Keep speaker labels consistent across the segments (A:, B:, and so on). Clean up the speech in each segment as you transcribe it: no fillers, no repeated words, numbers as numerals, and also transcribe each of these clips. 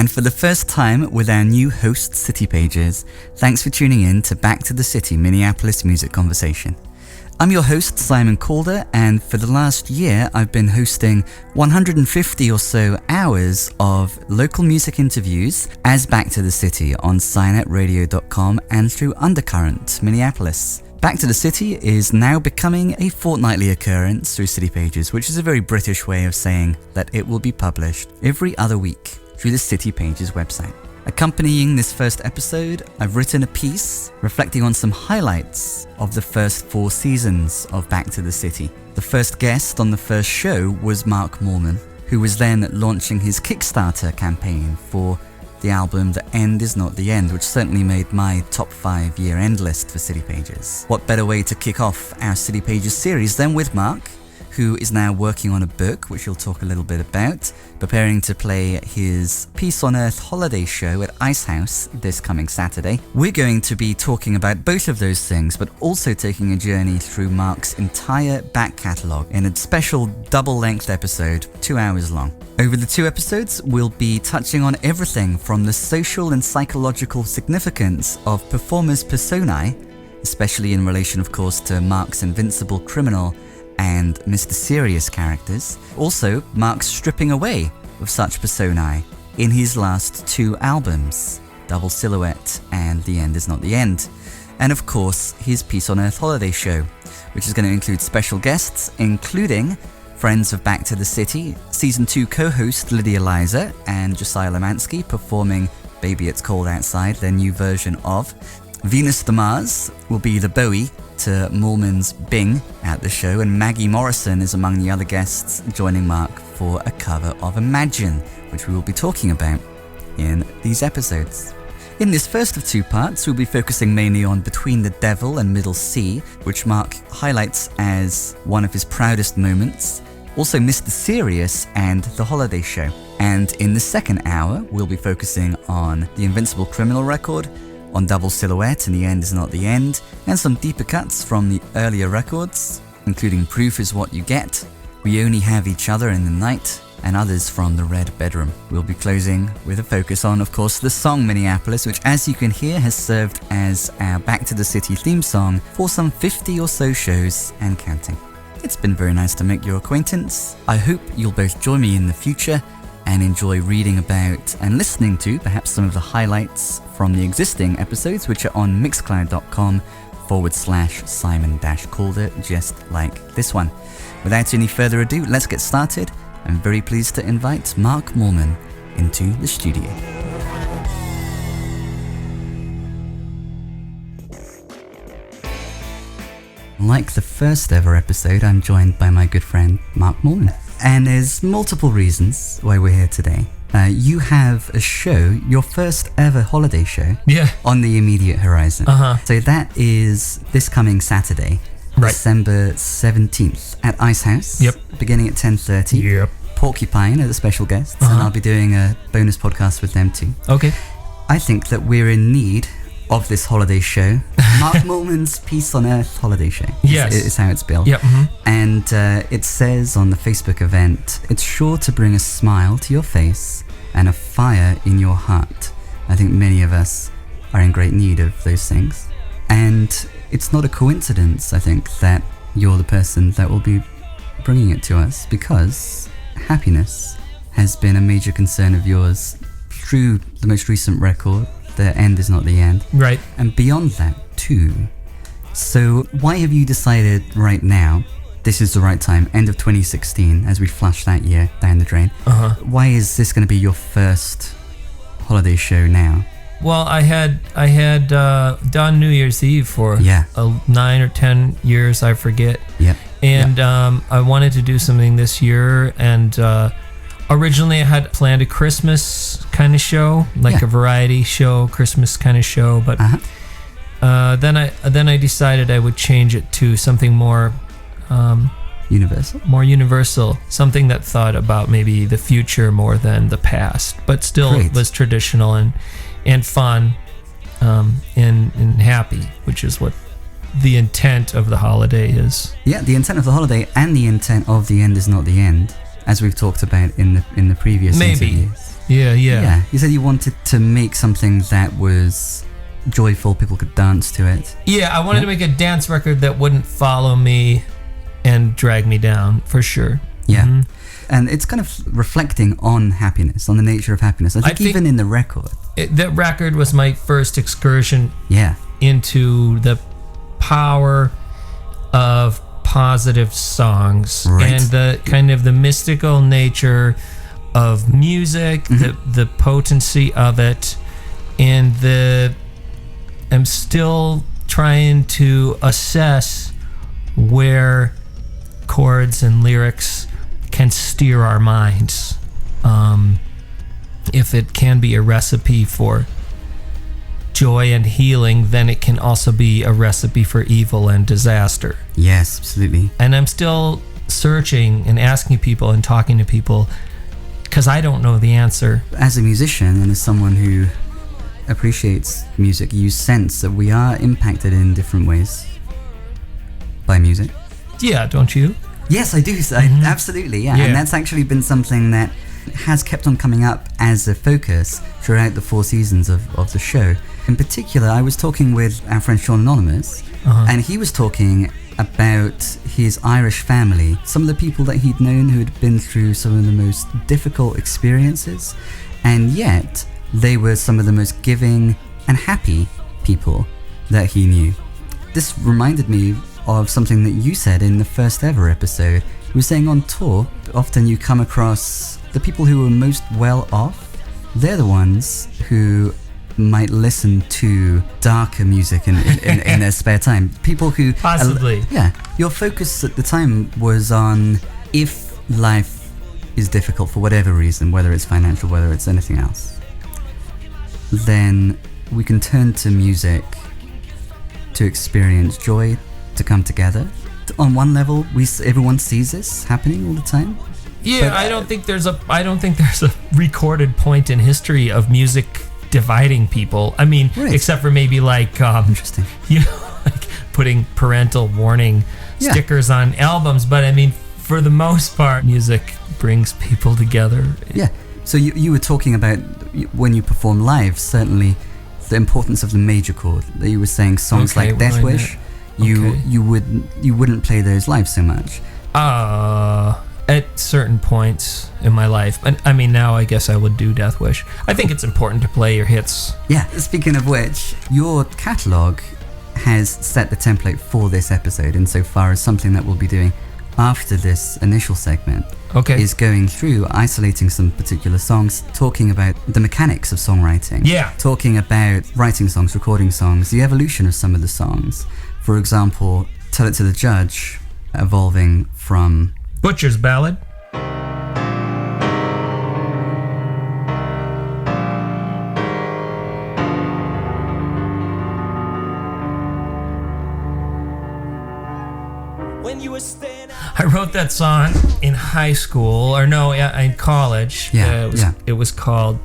A: And for the first time with our new host, City Pages, thanks for tuning in to Back to the City Minneapolis Music Conversation. I'm your host, Simon Calder, and for the last year, I've been hosting 150 or so hours of local music interviews as Back to the City on SciNetRadio.com and through Undercurrent, Minneapolis. Back to the City is now becoming a fortnightly occurrence through City Pages, which is a very British way of saying that it will be published every other week through the City Pages website. Accompanying this first episode, I've written a piece reflecting on some highlights of the first 4 seasons of Back to the City. The first guest on the first show was Mark Mallman, who was then launching his Kickstarter campaign for the album The End Is Not The End, which certainly made my top 5 year-end list for City Pages. What better way to kick off our City Pages series than with Mark, who is now working on a book, which he'll talk a little bit about, preparing to play his Peace on Earth holiday show at Ice House this coming Saturday. We're going to be talking about both of those things, but also taking a journey through Mark's entire back catalogue in a special double-length episode, 2 hours long. Over the 2 episodes, we'll be touching on everything from the social and psychological significance of performers' personae, especially in relation, of course, to Mark's Invincible Criminal and Mr. Serious characters. Also, Mark's stripping away of such personae in his last 2 albums, Double Silhouette and The End Is Not The End. And of course, his Peace on Earth holiday show, which is going to include special guests, including friends of Back to the City, Season 2 co-host Lydia Liza and Josiah Lemansky performing Baby It's Cold Outside, their new version of. Venus the Mars will be the Bowie to Mallman's Bing at the show, and Maggie Morrison is among the other guests joining Mark for a cover of Imagine, which we will be talking about in these episodes. In this first of 2 parts, we'll be focusing mainly on Between the Devil and Middle Sea, which Mark highlights as one of his proudest moments, also Mr. Serious and The Holiday Show. And in the second hour, we'll be focusing on the Invincible Criminal record, on Double Silhouette and The End Is Not The End, and some deeper cuts from the earlier records, including Proof Is What You Get, We Only Have Each Other in the Night, and others from The Red Bedroom. We'll be closing with a focus on, of course, the song Minneapolis, which, as you can hear, has served as our Back to the City theme song for some 50 or so shows and counting. It's been very nice to make your acquaintance. I hope you'll both join me in the future and enjoy reading about and listening to perhaps some of the highlights from the existing episodes, which are on mixcloud.com/Simon-Calder, just like this one. Without any further ado, let's get started. I'm very pleased to invite Mark Mallman into the studio. Like the first ever episode, I'm joined by my good friend Mark Mallman. And there's multiple reasons why we're here today. You have a show, your first ever holiday show, on the immediate horizon. So that is this coming Saturday, right. December 17th at Ice House, beginning at 10:30. Porcupine are the special guests, and I'll be doing a bonus podcast with them too. Okay. I think that we're in need of this holiday show. Mark Mallman's Peace on Earth holiday show is how it's billed. And it says on the Facebook event, it's sure to bring a smile to your face and a fire in your heart. I think many of us are in great need of those things. And it's not a coincidence, I think, that you're the person that will be bringing it to us, because happiness has been a major concern of yours through the most recent record, The End Is Not The End. Right. And beyond that, too. So why have you decided right now, this is the right time, end of 2016, as we flush that year down the drain, why is this going to be your first holiday show now?
B: Well, I had done New Year's Eve for 9 or 10 years, I forget. And I wanted to do something this year, and originally I had planned a Christmas kind of show, like a variety show, Christmas kind of show, but then I decided I would change it to something more universal, something that thought about maybe the future more than the past, but still was traditional and fun and happy, which is what the intent of the holiday is.
A: Yeah, the intent of the holiday and the intent of The End Is Not The End, as we've talked about in the previous interviews.
B: Yeah.
A: You said you wanted to make something that was joyful, people could dance to it.
B: Yeah, I wanted to make a dance record that wouldn't follow me and drag me down, for sure.
A: Yeah. Mm-hmm. And it's kind of reflecting on happiness, on the nature of happiness. I think even in the record.
B: That record was my first excursion
A: yeah.
B: into the power of positive songs, right. And the kind of the mystical nature of music, mm-hmm. the potency of it, and I'm still trying to assess where chords and lyrics can steer our minds. If it can be a recipe for joy and healing, then it can also be a recipe for evil and disaster.
A: Yes, absolutely.
B: And I'm still searching and asking people and talking to people because I don't know the answer.
A: As a musician and as someone who appreciates music, you sense that we are impacted in different ways by music.
B: Yeah, don't you?
A: Yes, I do. Mm-hmm. Absolutely, yeah. And that's actually been something that has kept on coming up as a focus throughout the 4 seasons of the show. In particular, I was talking with our friend Sean Anonymous, and he was talking about his Irish family, some of the people that he'd known who had been through some of the most difficult experiences, and yet they were some of the most giving and happy people that he knew. This reminded me of something that you said in the first ever episode. You were saying on tour, often you come across the people who are most well off. They're the ones who might listen to darker music in their spare time. People who...
B: Possibly.
A: Your focus at the time was on if life is difficult for whatever reason, whether it's financial, whether it's anything else, then we can turn to music to experience joy, to come together. On one level, everyone sees this happening all the time.
B: Yeah, but I don't think there's a recorded point in history of music dividing people. I mean, right. Except for maybe like
A: interesting.
B: You know, like putting parental warning stickers on albums. But I mean, for the most part, music brings people together.
A: Yeah. So you were talking about when you perform live, certainly the importance of the major chord. You were saying songs like Death Wish. You wouldn't play those live so much.
B: At certain points in my life. I mean, now I guess I would do Death Wish. I think it's important to play your hits.
A: Yeah, speaking of which, your catalogue has set the template for this episode insofar as something that we'll be doing after this initial segment is going through, isolating some particular songs, talking about the mechanics of songwriting.
B: Yeah.
A: Talking about writing songs, recording songs, the evolution of some of the songs. For example, Tell It to the Judge, evolving from...
B: Butcher's Ballad. I wrote that song in high school, or no, in college. It was called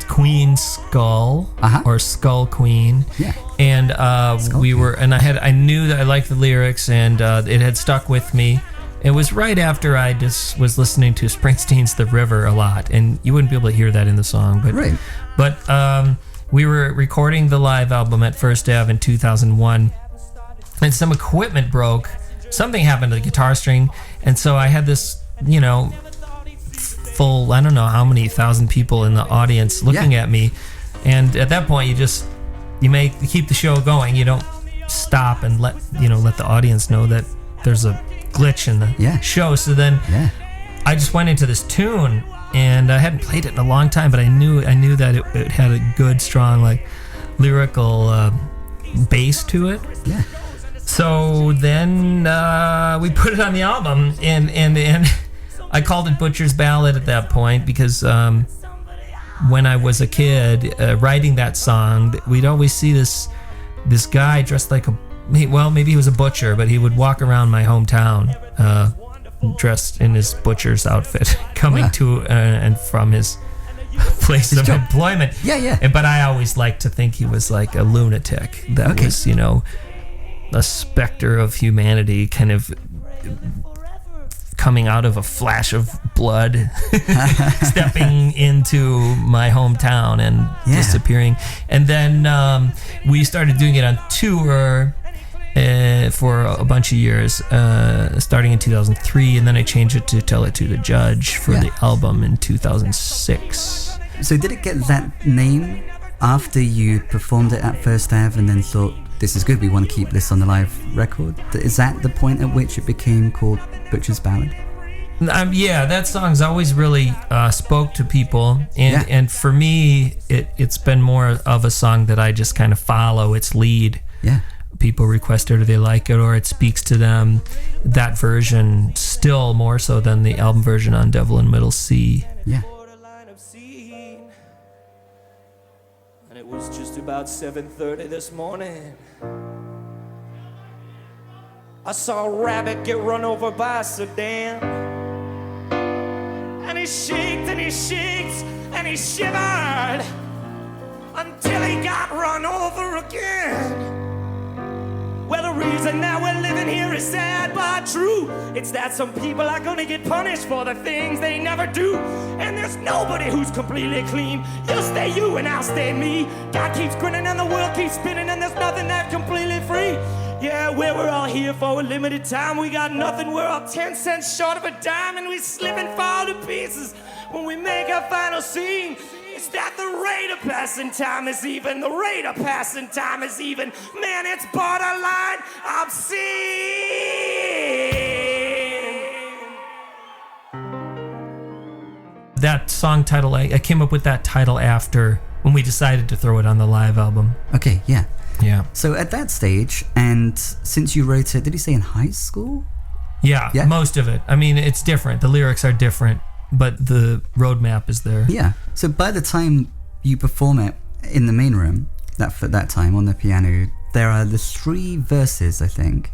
B: Queen Skull, or Skull Queen.
A: Yeah.
B: And I knew that I liked the lyrics, and it had stuck with me. It was right after I just was listening to Springsteen's The River a lot, and you wouldn't be able to hear that in the song. But we were recording the live album at First Ave in 2001, and some equipment broke. Something happened to the guitar string, and so I had this, full, I don't know how many thousand people in the audience looking at me, and at that point you may keep the show going. You don't stop and let the audience know that there's a glitch in the show. So then I just went into this tune, and I hadn't played it in a long time, but I knew that it had a good, strong, like lyrical bass to it.
A: Yeah.
B: So then we put it on the album, and I called it Butcher's Ballad at that point because when I was a kid writing that song, we'd always see this guy dressed like maybe he was a butcher, but he would walk around my hometown dressed in his butcher's outfit, coming to and from his place of employment.
A: Yeah.
B: But I always liked to think he was like a lunatic that was, a specter of humanity kind of coming out of a flash of blood, stepping into my hometown and disappearing. And then we started doing it on tour for a bunch of years, starting in 2003, and then I changed it to Tell It to the Judge for the album in 2006.
A: So did it get that name after you performed it at First Ave and then thought, this is good, we want to keep this on the live record? Is that the point at which it became called Butcher's Ballad?
B: That song's always really spoke to people, and for me, it's been more of a song that I just kind of follow its lead.
A: Yeah.
B: People request it or they like it or it speaks to them. That version still more so than the album version on Devil in Middle C.
A: Yeah.
C: And it was just about 7:30 this morning. I saw a rabbit get run over by a sedan. And he shaked and he shakes and he shivered until he got run over again. Well, the reason that we're living here is sad but true. It's that some people are gonna get punished for the things they never do. And there's nobody who's completely clean. You'll stay you and I'll stay me. God keeps grinning and the world keeps spinning, and there's nothing that's completely free. Yeah, we're all here for a limited time. We got nothing, we're all 10 cents short of a dime, and we slip and fall to pieces when we make our final scene. It's that the rate of passing time is even. The rate of passing time is even. Man, it's borderline obscene.
B: That song title, I came up with that title after when we decided to throw it on the live album.
A: Okay, yeah.
B: Yeah.
A: So at that stage, and since you wrote it, did you say in high school?
B: Yeah, most of it. I mean, it's different. The lyrics are different, but the roadmap is there.
A: Yeah. So by the time you perform it in the main room, that time on the piano, there are the 3 verses, I think,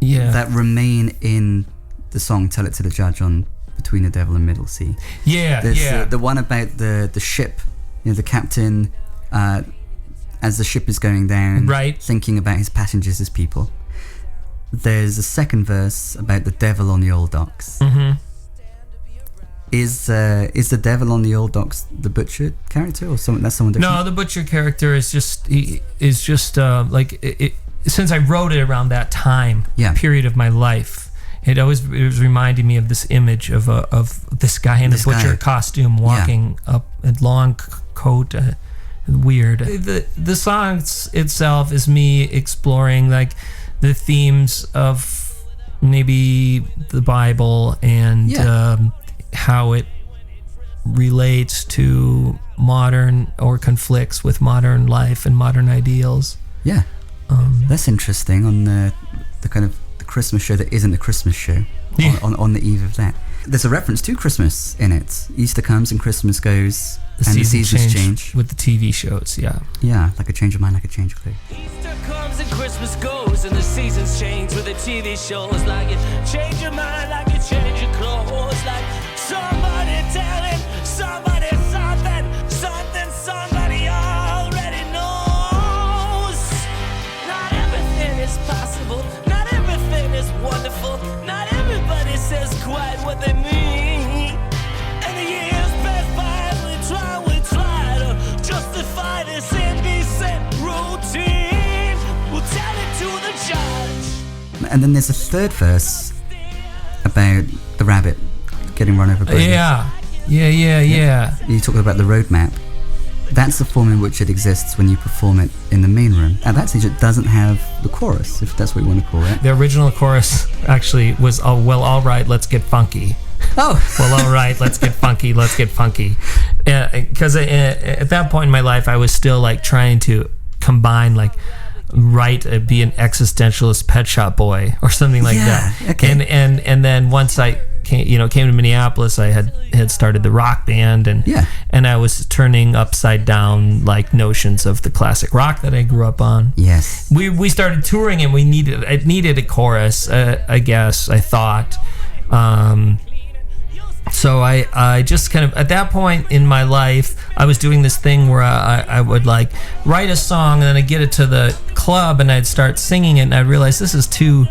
A: that remain in the song Tell It to the Judge on Between the Devil and Middle C.
B: Yeah,
A: There's the one about the ship, the captain, as the ship is going down, thinking about his passengers as people. There's a second verse about the devil on the old docks.
B: Mm-hmm.
A: Is the devil on the old docks the butcher character, or someone different?
B: No, the butcher character is just like it. Since I wrote it around that time period of my life, it was reminding me of this image of this guy in a butcher costume walking up a long coat. Weird. The song itself is me exploring like the themes of maybe the Bible and how it relates to modern or conflicts with modern life and modern ideals.
A: Yeah, that's interesting. On the kind of the Christmas show that isn't a Christmas show, on the eve of that, there's a reference to Christmas in it. Easter comes and Christmas goes. The seasons change
B: with the TV shows,
A: yeah, like a change of mind, like a change of clothes.
C: Easter comes and Christmas goes, and the seasons change with the TV shows. Like you change your mind, like you change your clothes. Like somebody telling somebody something somebody already knows. Not everything is possible, not everything is wonderful, not everybody says quite what they mean. And the years pass by. We try to justify this indecent routine. We'll tell it to the judge.
A: And then there's a third verse about the rabbit getting run over by
B: Yeah.
A: You talked about the roadmap. That's the form in which it exists when you perform it in the main room. At that stage, it doesn't have the chorus, if that's what you want to call it.
B: The original chorus actually was, all right, let's get funky.
A: Oh.
B: Well, all right, let's get funky. Because at that point in my life, I was still like trying to combine be an existentialist Pet Shop Boy or something like that.
A: Okay.
B: And then once I came to Minneapolis, I had started the rock band and I was turning upside down like notions of the classic rock that I grew up on.
A: Yes.
B: We started touring and it needed a chorus, I guess, I thought. So I just kind of, at that point in my life, I was doing this thing where I would like write a song and then I'd get it to the club and I'd start singing it and I'd realize this is too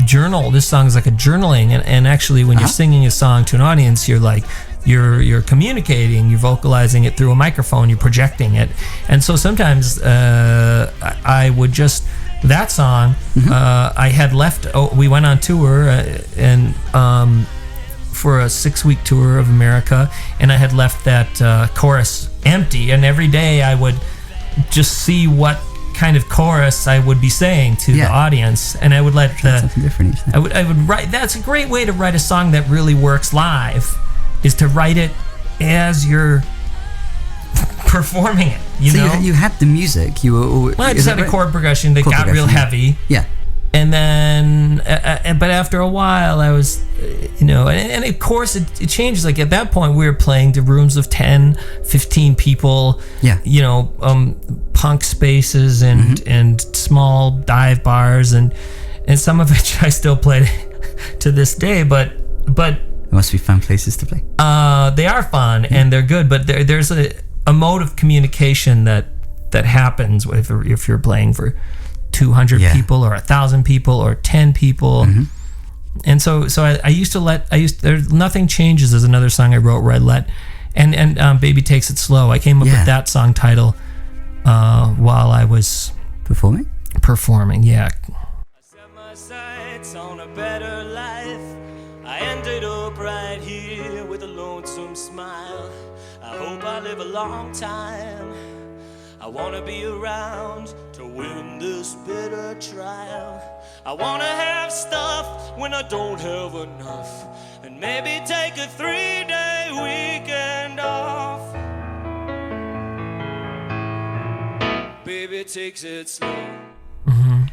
B: journal. This song is like a journaling, and actually when you're singing a song to an audience, you're like you're communicating, you're vocalizing it through a microphone, you're projecting it. And so sometimes I would just, that song, I had left, we went on tour and for a 6-week tour of America, and I had left that chorus empty, and every day I would just see what kind of chorus I would be saying to the audience, and I would let
A: something different.
B: I would write. That's a great way to write a song that really works live, is to write it as you're performing it. You know,
A: you had the music. You were.
B: Well, I just had a chord progression that got real heavy.
A: Yeah.
B: And then, but after a while, I was, and of course it changes. Like at that point, we were playing to rooms of 10, 15 people. Yeah. Punk spaces and small dive bars and some of which I still play to this day. But
A: it must be fun places to play.
B: They are fun and they're good. But there's a mode of communication that happens if you're playing for 200 people or 1,000 people or 10 people. And so I used to Nothing Changes is another song I wrote where I let and Baby Takes It Slow. I came up with that song title while I was performing. I
C: set my sights on a better life. I ended up right here with a lonesome smile. I hope I live a long time. I wanna be around to win this bitter trial. I wanna have stuff when I don't have enough, and maybe take a 3-day weekend off. Baby takes it slow.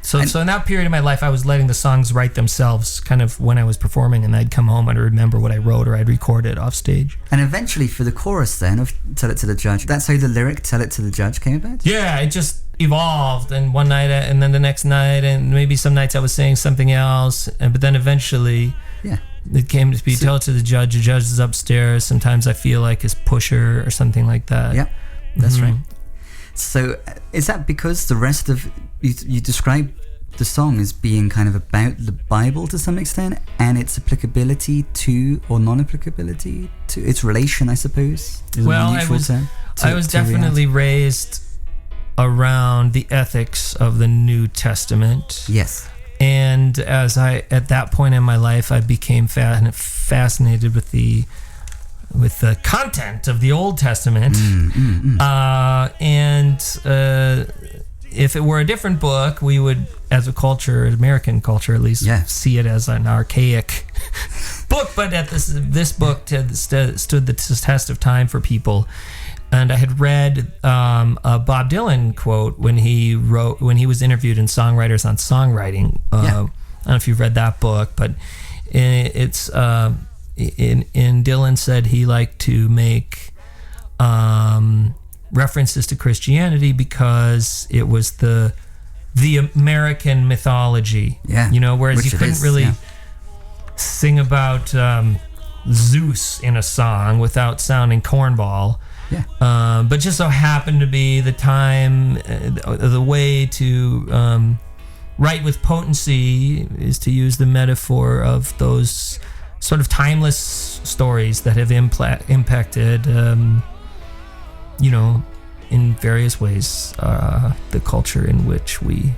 B: So in that period of my life, I was letting the songs write themselves kind of when I was performing, and I'd come home and I'd remember what I wrote or I'd record it off stage.
A: And eventually for the chorus then of Tell It to the Judge, that's how the lyric Tell It to the Judge came about?
B: Yeah, it just evolved, and one night and then the next night, and maybe some nights I was saying something else, but then eventually it came to be Tell It to the Judge is upstairs. Sometimes I feel like his pusher or something like that.
A: Yeah, that's right. So is that because the rest of you describe the song as being kind of about the Bible to some extent and its applicability to or non-applicability to its relation, I suppose?
B: I was definitely raised around the ethics of the New Testament.
A: Yes.
B: And at that point in my life, I became fascinated with the content of the Old Testament. If it were a different book, we would, as a culture, American culture at least, see it as an archaic book. But this book stood the test of time for people. And I had read a Bob Dylan quote when he was interviewed in Songwriters on Songwriting. I don't know if you've read that book, but it's in Dylan said he liked to make references to Christianity because it was the American mythology. Whereas you couldn't really sing about Zeus in a song without sounding cornball. But just so happened to be the time, the way to write with potency is to use the metaphor of those sort of timeless stories that have impacted, in various ways, the culture in which we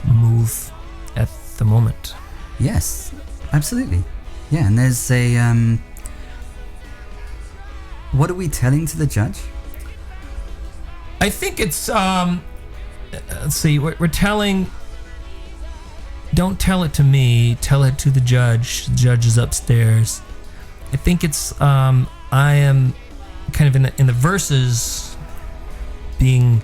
B: move at the moment.
A: Yes, absolutely. Yeah, and there's a... what are we telling to the judge?
B: I think it's... let's see, we're telling... Don't tell it to me, tell it to the judge. The judge is upstairs. I think it's... I am kind of in the verses being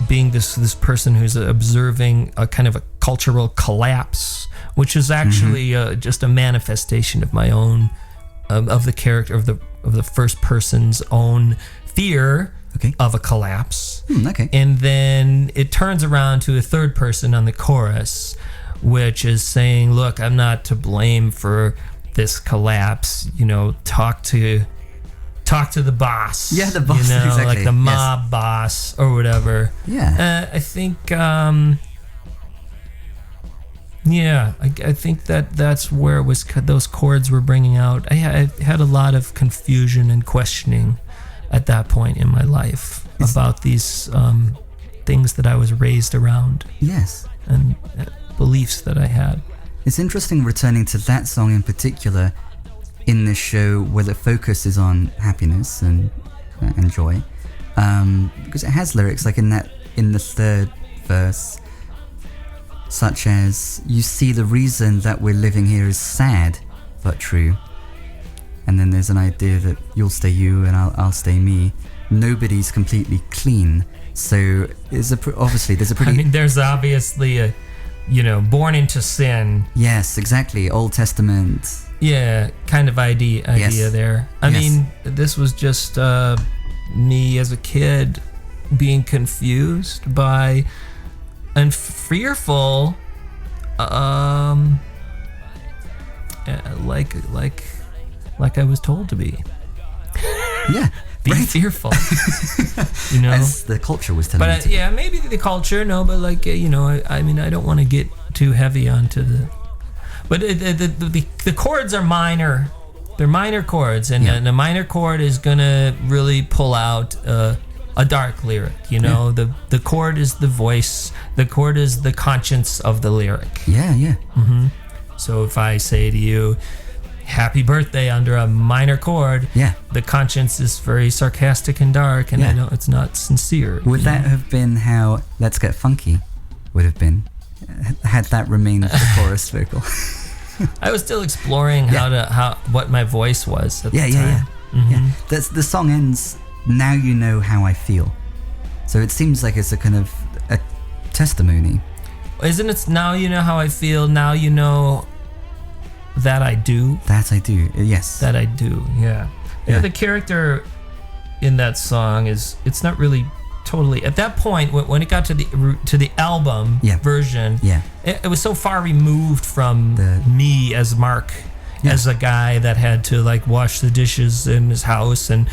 B: this person who's observing a kind of a cultural collapse, which is actually just a manifestation of my own of the character of the first person's own fear of a collapse. And then it turns around to a third person on the chorus, which is saying, look, I'm not to blame for this collapse, talk to the boss.
A: Yeah, the boss, exactly.
B: Like the mob boss or whatever.
A: Yeah.
B: I think, Yeah, I think that's where it was. Those chords were bringing out. I had a lot of confusion and questioning at that point in my life about these things that I was raised around.
A: Yes.
B: And beliefs that I had.
A: It's interesting returning to that song in particular in this show where the focus is on happiness and joy, because it has lyrics like in the third verse, such as, "You see, the reason that we're living here is sad but true." And then there's an idea that you'll stay you and I'll stay me. Nobody's completely clean. So obviously there's a pretty...
B: I mean, there's obviously a, born into sin.
A: Yes, exactly. Old Testament.
B: Yeah, kind of idea there. I mean, this was just me as a kid being confused by and fearful, like I was told to be.
A: Yeah.
B: Being fearful,
A: as the culture was telling me.
B: But maybe the culture, but I mean, I don't want to get too heavy onto the. But the chords are minor. They're minor chords, and a minor chord is gonna really pull out a dark lyric. The chord is the voice. The chord is the conscience of the lyric.
A: Yeah.
B: Mm-hmm. So if I say to you, "Happy birthday" under a minor chord, the conscience is very sarcastic and dark, and I know it's not sincere.
A: Would that have been how "Let's Get Funky" would have been, had that remained the chorus vocal?
B: I was still exploring what my voice was at the time.
A: Yeah.
B: Mm-hmm.
A: Yeah. The song ends, "Now you know how I feel." So it seems like it's a kind of a testimony.
B: Isn't it? Now you know how I feel. Now you know that I do.
A: That I do. Yes.
B: That I do. Yeah. The character in that song it's not really totally at that point when it got to the album version.
A: Yeah.
B: It was so far removed from me as Mark, as a guy that had to wash the dishes in his house and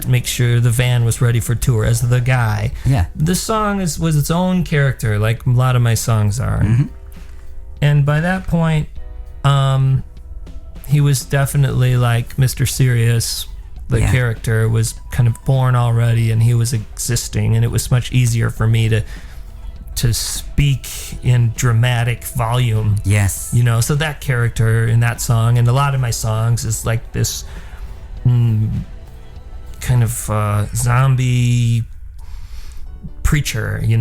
B: make sure the van was ready for tour as the guy.
A: Yeah.
B: This song was its own character, like a lot of my songs are.
A: Mm-hmm.
B: And by that point, he was definitely like Mr. Serious. The character was kind of born already, and he was existing, and it was much easier for me to speak in dramatic volume.
A: Yes.
B: So that character in that song, and a lot of my songs, is like this kind of zombie preacher,
A: Yeah.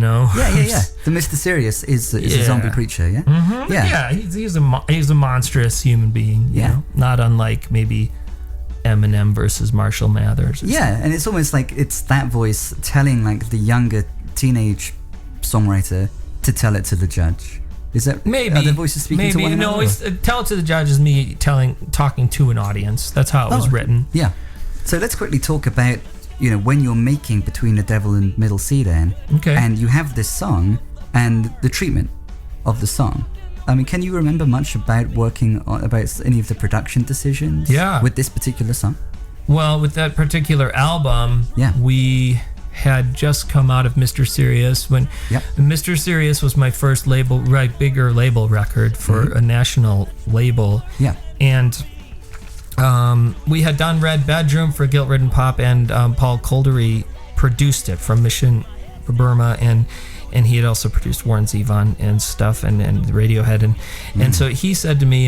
A: The Mr. Serious is a zombie preacher, yeah?
B: Mm-hmm. Yeah, he's a monstrous human being, you know? Not unlike maybe Eminem versus Marshall Mathers.
A: Yeah, and it's almost like it's that voice telling the younger teenage songwriter to tell it to the judge. Is that
B: maybe
A: are the voices speaking to one another?
B: No, tell it to the judge is me talking to an audience. That's how it was written.
A: Yeah. So let's quickly talk about when you're making Between the Devil and Middle C then, and you have this song and the treatment of the song. I mean, can you remember much about working about any of the production decisions with this particular song?
B: Well, with that particular album, we had just come out of Mr. Serious when Mr. Serious was my first bigger label record for a national label. Yeah. And we had done Red Bedroom for Guilt Ridden Pop, and Paul Koldery produced it from Mission Burma, and he had also produced Warren Zevon and stuff, and Radiohead, and so he said to me,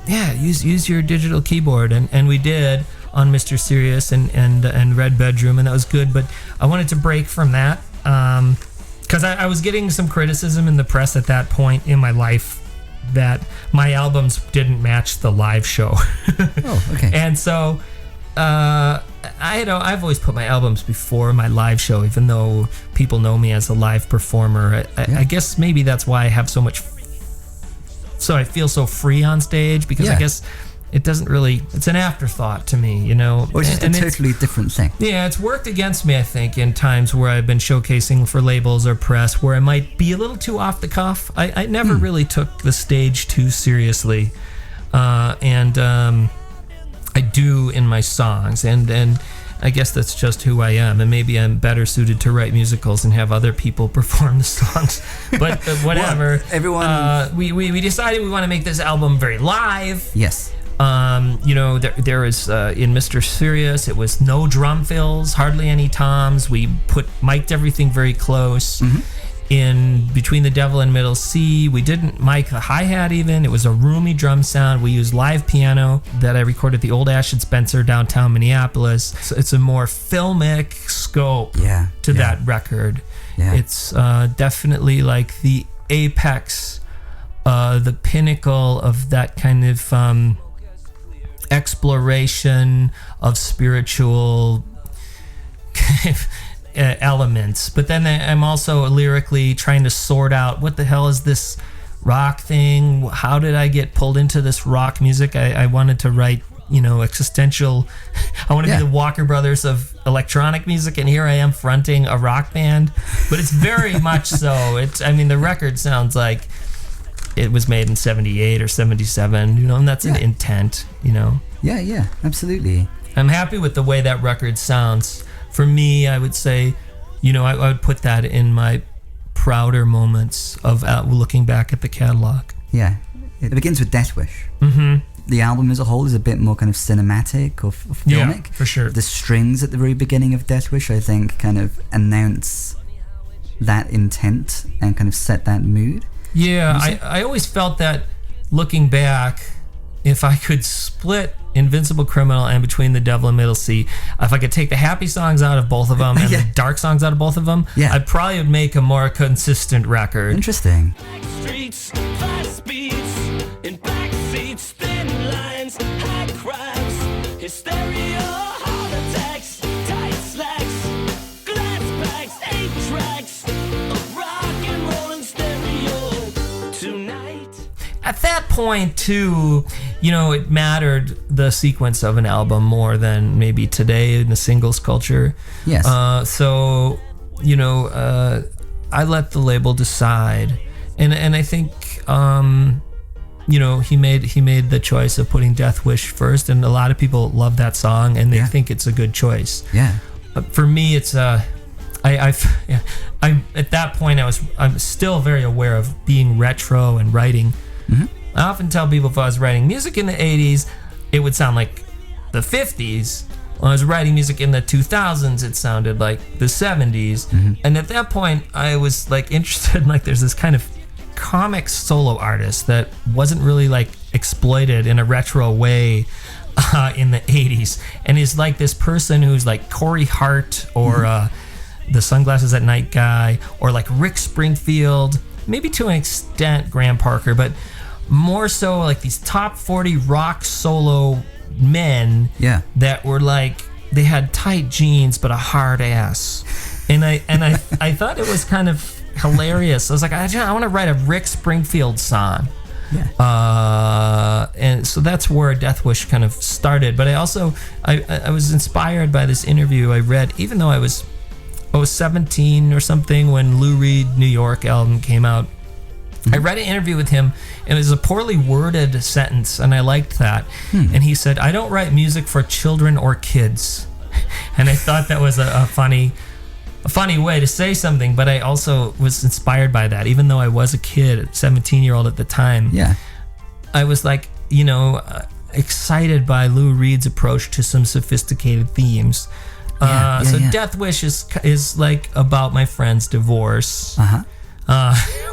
B: use your digital keyboard, and we did on Mr. Serious and Red Bedroom, and that was good, but I wanted to break from that because I was getting some criticism in the press at that point in my life that my albums didn't match the live show.
A: Oh, okay.
B: And so I've always put my albums before my live show, even though people know me as a live performer. I guess maybe that's why I have so much. So I feel so free on stage because I guess it doesn't really. It's an afterthought to me, Or
A: it's just a totally different thing.
B: Yeah, it's worked against me, I think, in times where I've been showcasing for labels or press where I might be a little too off the cuff. I never really took the stage too seriously, and I do in my songs, and I guess that's just who I am, and maybe I'm better suited to write musicals and have other people perform the songs. But whatever.
A: Well, everyone.
B: We decided we want to make this album very live.
A: Yes.
B: There was in Mr. Serious, it was no drum fills, hardly any toms. We mic'd everything very close. Mm-hmm. In Between the Devil and Middle C, we didn't mic the hi-hat even. It was a roomy drum sound. We used live piano that I recorded at the Old Ash and Spencer downtown Minneapolis. So it's a more filmic scope to that record. Yeah. It's definitely like the apex, the pinnacle of that kind of exploration of spiritual elements. But then I'm also lyrically trying to sort out what the hell is this rock thing? How did I get pulled into this rock music? I wanted to write, existential. I want to be the Walker Brothers of electronic music, and here I am fronting a rock band. But it's very much so. The record sounds like it was made in 78 or 77, and that's an intent,
A: Yeah, absolutely.
B: I'm happy with the way that record sounds. For me, I would say, I would put that in my prouder moments of looking back at the catalog.
A: Yeah. It begins with Death Wish.
B: Mm-hmm.
A: The album as a whole is a bit more kind of cinematic or filmic.
B: Yeah, for sure.
A: The strings at the very beginning of Death Wish, I think, kind of announce that intent and kind of set that mood.
B: Yeah, I always felt that looking back, if I could split Invincible Criminal and Between the Devil and Middle C, if I could take the happy songs out of both of them and the dark songs out of both of them, I probably would make a more consistent record.
A: Interesting.
C: Back streets, fast speeds, in back seats, thin lines, high crimes, hysteria, heart attacks, tight slacks, glass bags, 8 tracks, of rock and roll and stereo tonight.
B: At that point, too, it mattered the sequence of an album more than maybe today in the singles culture.
A: Yes.
B: So, I let the label decide, and I think, he made the choice of putting Death Wish first, and a lot of people love that song, and they think it's a good choice.
A: Yeah.
B: For me, it's I at that point I'm still very aware of being retro and writing. Mm-hmm. I often tell people if I was writing music in the 80s, it would sound like the 50s. When I was writing music in the 2000s, it sounded like the 70s. Mm-hmm. And at that point, I was like interested in there's this kind of comic solo artist that wasn't really exploited in a retro way in the 80s. And is like this person who's like Corey Hart or the Sunglasses at Night guy, or like Rick Springfield, maybe to an extent Graham Parker, but more so like these top 40 rock solo men that were they had tight jeans but a hard ass, and I thought it was kind of hilarious. I was like, I want to write a Rick Springfield song. And so that's where Death Wish kind of started. But I also I was inspired by this interview I read, even though I was 17 or something when Lou Reed New York album came out. I read an interview with him, and it was a poorly worded sentence, and I liked that. And he said, "I don't write music for children or kids." And I thought that was a funny way to say something, but I also was inspired by that. Even though I was a kid, a 17-year-old at the time, I was excited by Lou Reed's approach to some sophisticated themes. Death Wish is about my friend's divorce.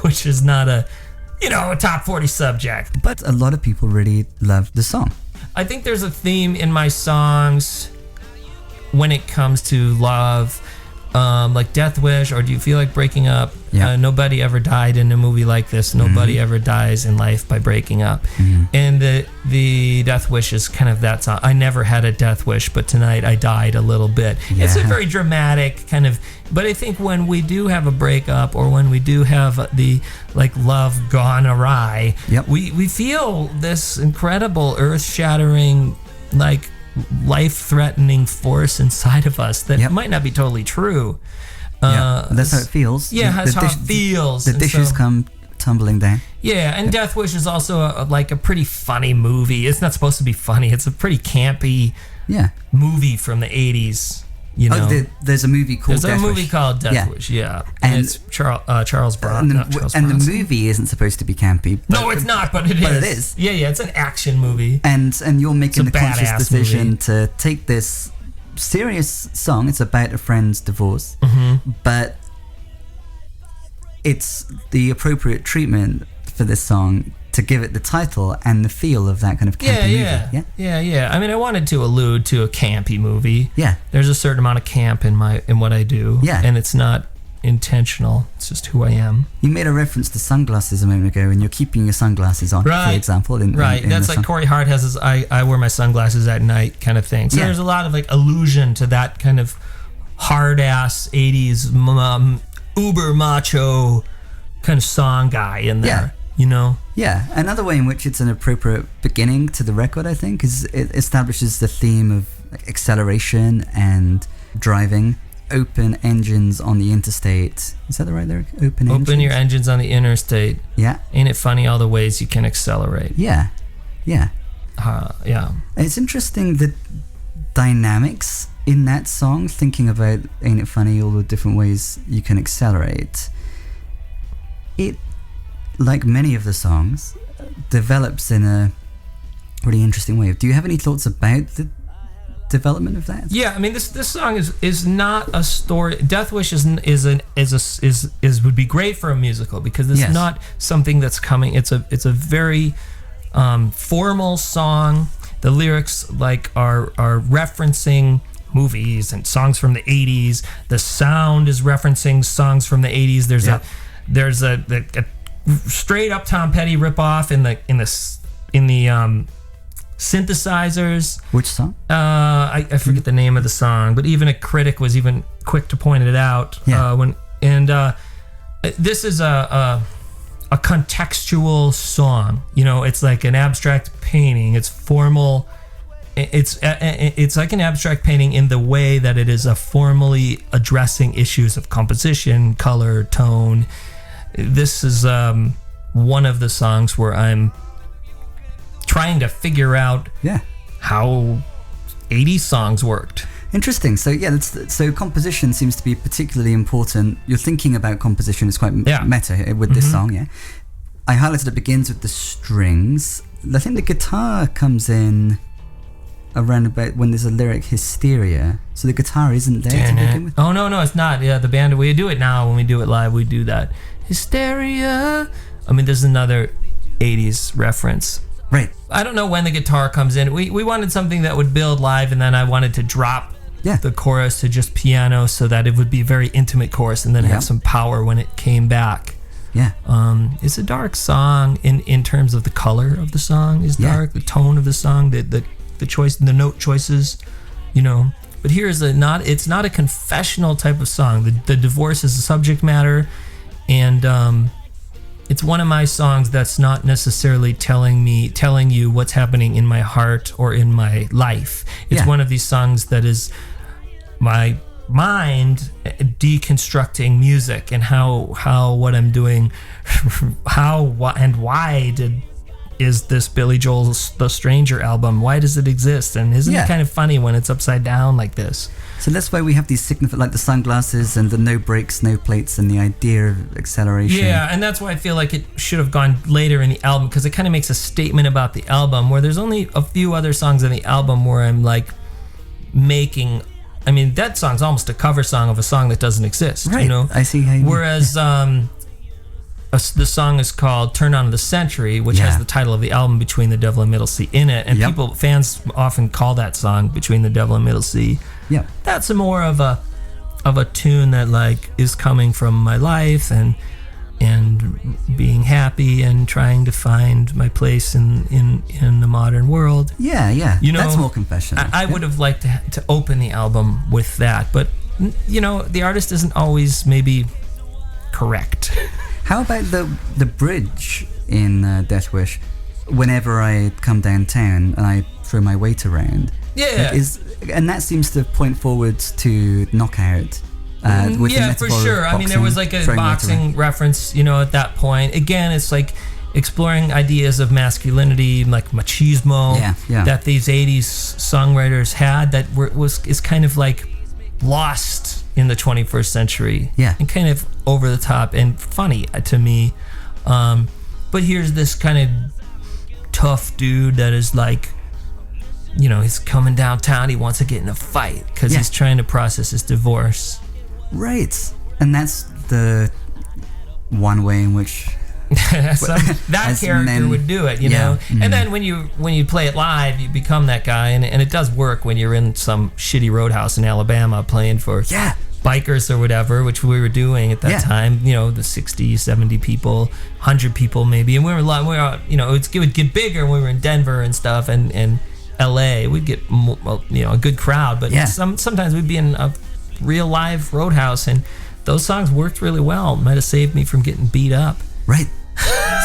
B: Which is not a top 40 subject.
A: But a lot of people really love the song.
B: I think there's a theme in my songs when it comes to love, like Death Wish, or Do You Feel Like Breaking Up? Nobody ever died in a movie like this. Nobody ever dies in life by breaking up. And the Death Wish is kind of that song. I never had a death wish, but tonight I died a little bit. It's a very dramatic kind of, but I think when we do have a breakup, or when we do have the love gone awry, we feel this incredible earth-shattering, life-threatening force inside of us that might not be totally true.
A: That's how it feels.
B: That's how it feels.
A: The dishes come tumbling down.
B: And Death Wish is also a pretty funny movie. It's not supposed to be funny. It's a pretty campy movie from the 80s. You know,
A: there's a movie called
B: Death Wish. Death Wish, and it's Charles Bronson.
A: And the movie isn't supposed to be campy.
B: No, it's not, but it is.
A: But it is.
B: Yeah, it's an action movie.
A: And you're making the conscious decision to take this serious song. It's about a friend's divorce, but it's the appropriate treatment for this song to give it the title and the feel of that kind of campy movie.
B: Yeah. I mean, I wanted to allude to a campy movie.
A: Yeah.
B: There's a certain amount of camp in what I do.
A: Yeah.
B: And it's not intentional. It's just who I am.
A: You made a reference to sunglasses a moment ago, and you're keeping your sunglasses on, for example. In
B: That's like Corey Hart has his I wear my sunglasses at night kind of thing. So there's a lot of like allusion to that kind of hard-ass 80s uber macho kind of song guy in there. You know?
A: Yeah, another way in which it's an appropriate beginning to the record, I think, is it establishes the theme of acceleration and driving. Open engines on the interstate. Is that the right lyric? Open
B: your engines on the interstate.
A: Yeah.
B: Ain't it funny all the ways you can accelerate?
A: Yeah.
B: Yeah.
A: It's interesting the dynamics in that song, thinking about Ain't It Funny, all the different ways you can accelerate. It, like many of the songs, develops in a really interesting way. Do you have any thoughts about the development of that?
B: Yeah, I mean this song is not a story. Death Wish would be great for a musical because it's not something that's coming. It's a very formal song. The lyrics are referencing movies and songs from the 80s. The sound is referencing songs from the 80s. There's a straight up Tom Petty ripoff in the synthesizers.
A: Which song?
B: I forget the name of the song, but even a critic was even quick to point it out. This is a contextual song. You know, it's like an abstract painting. It's formal. It's like an abstract painting in the way that it is formally addressing issues of composition, color, tone. This is one of the songs where I'm trying to figure out how 80s songs worked.
A: Interesting. So so composition seems to be particularly important. You're thinking about composition is quite meta with this song. Yeah, I highlighted it begins with the strings. I think the guitar comes in around about when there's a lyric hysteria. So the guitar isn't there to begin with.
B: Oh no, it's not. Yeah, the band, we do it now when we do it live. We do that hysteria. I mean, there's another 80s reference.
A: Right.
B: I don't know when the guitar comes in. We wanted something that would build live, and then I wanted to drop the chorus to just piano so that it would be a very intimate chorus and then have some power when it came back.
A: Yeah.
B: It's a dark song in terms of the color of the song is dark, the tone of the song, the choice, the note choices, you know. But here is it's not a confessional type of song. The divorce is the subject matter, and it's one of my songs that's not necessarily telling you what's happening in my heart or in my life. It's one of these songs that is my mind deconstructing music and how what I'm doing, and why is this Billy Joel's The Stranger album? Why does it exist? And isn't it kind of funny when it's upside down like this?
A: So that's why we have these significant, like the sunglasses and the no brakes, no plates, and the idea of acceleration.
B: Yeah, and that's why I feel like it should have gone later in the album, because it kind of makes a statement about the album, where there's only a few other songs in the album where I'm like making... I mean, that song's almost a cover song of a song that doesn't exist,
A: right.
B: You know?
A: I see how you mean.
B: Whereas the song is called Turn On the Century, which has the title of the album, Between the Devil and Middle Sea, in it. And fans often call that song Between the Devil and Middle Sea.
A: Yeah.
B: That's more of a tune that like is coming from my life and being happy and trying to find my place in the modern world.
A: Yeah.
B: You know,
A: that's more confessional.
B: I would have liked to open the album with that, but you know, the artist isn't always maybe correct.
A: How about the bridge in Death Wish? Whenever I come downtown and I throw my weight around, and that seems to point forwards to Knockout. With
B: for sure. I mean, there was like a boxing reference, you know, at that point. Again, it's like exploring ideas of masculinity, like machismo, that these 80s songwriters had that is kind of like lost in the 21st century. And kind of over the top and funny to me. But here's this kind of tough dude that is like, you know, he's coming downtown, he wants to get in a fight because he's trying to process his divorce.
A: Right. And that's the one way in which
B: that character would do it, you know. And then when you play it live, you become that guy, and it does work when you're in some shitty roadhouse in Alabama playing for bikers or whatever, which we were doing at that time, you know, the 60, 70 people, 100 people maybe, and we were you know, it would get bigger when we were in Denver and stuff, and LA, we'd get, you know, a good crowd, but sometimes we'd be in a real live roadhouse, and those songs worked really well. Might have saved me from getting beat up.
A: Right.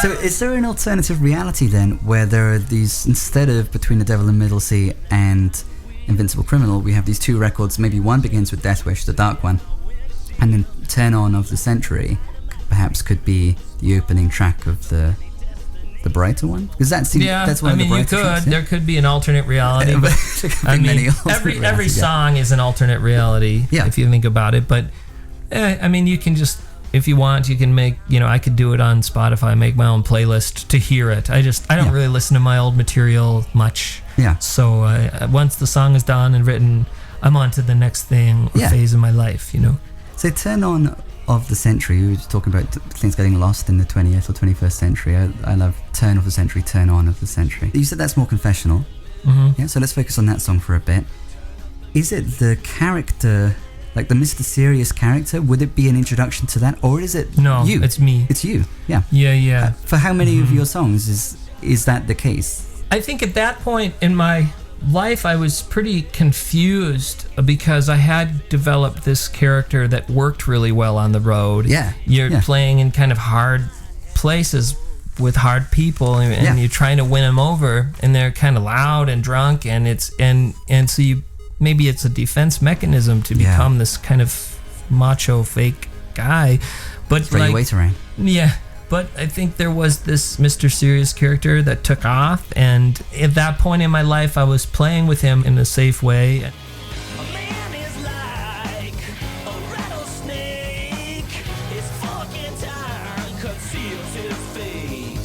A: So is there an alternative reality then where there are these, instead of Between the Devil and Middle Sea and Invincible Criminal, we have these two records, maybe one begins with Death Wish, the dark one, and then Turn On of the Century perhaps could be the opening track of the brighter one? Because that's one of the brighter tracks.
B: There could be an alternate reality, but I mean, every song is an alternate reality if you think about it, but I mean, you can just, if you want, you can make, you know, I could do it on Spotify, make my own playlist to hear it. I don't really listen to my old material much. So once the song is done and written, I'm on to the next thing or phase of my life, you know.
A: So Turn On of the Century, we were just talking about things getting lost in the 20th or 21st century. I love Turn of the Century, Turn On of the Century. You said that's more confessional. Yeah, so let's focus on that song for a bit. Is it the character, like the Mr. Serious character, would it be an introduction to that, or is it you?
B: It's me.
A: It's you. Yeah. For how many of your songs is that the case?
B: I think at that point in my life I was pretty confused because I had developed this character that worked really well on the road. You're playing in kind of hard places with hard people, and you're trying to win them over, and they're kind of loud and drunk, and it's and so you, maybe it's a defense mechanism to become this kind of macho fake guy, but
A: it's like way terrain.
B: But I think there was this Mr. Serious character that took off, and at that point in my life I was playing with him in a safe way.
C: A man is like a rattlesnake, his forking tongue conceals his fate.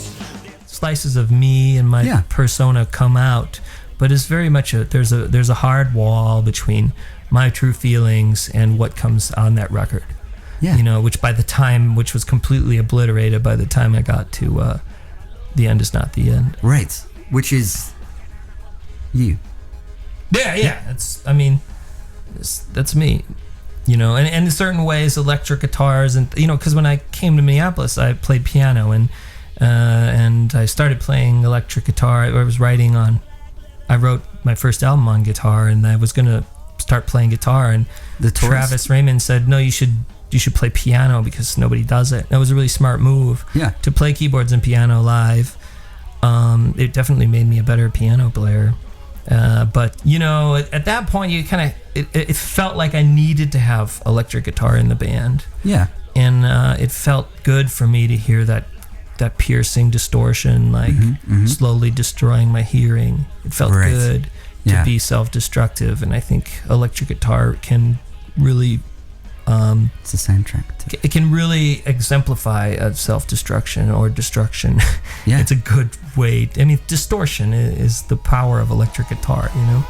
B: Slices of me and my persona come out, but it's very much there's a hard wall between my true feelings and what comes on that record. You know, which was completely obliterated by the time I got to The End Is Not the End.
A: Right, which is you.
B: That's me. You know, and in certain ways, electric guitars, and you know, because when I came to Minneapolis, I played piano, and I started playing electric guitar. I wrote my first album on guitar, and I was gonna start playing guitar, and Travis Raymond said, "No, you should play piano because nobody does it." That was a really smart move. To play keyboards and piano live. It definitely made me a better piano player. But you know, at that point, you kind of it felt like I needed to have electric guitar in the band. And it felt good for me to hear that piercing distortion, like slowly destroying my hearing. It felt good to be self-destructive, and I think electric guitar can really.
A: It's a soundtrack.
B: It can really exemplify a self-destruction or destruction. It's a good way. I mean, distortion is the power of electric guitar, you know?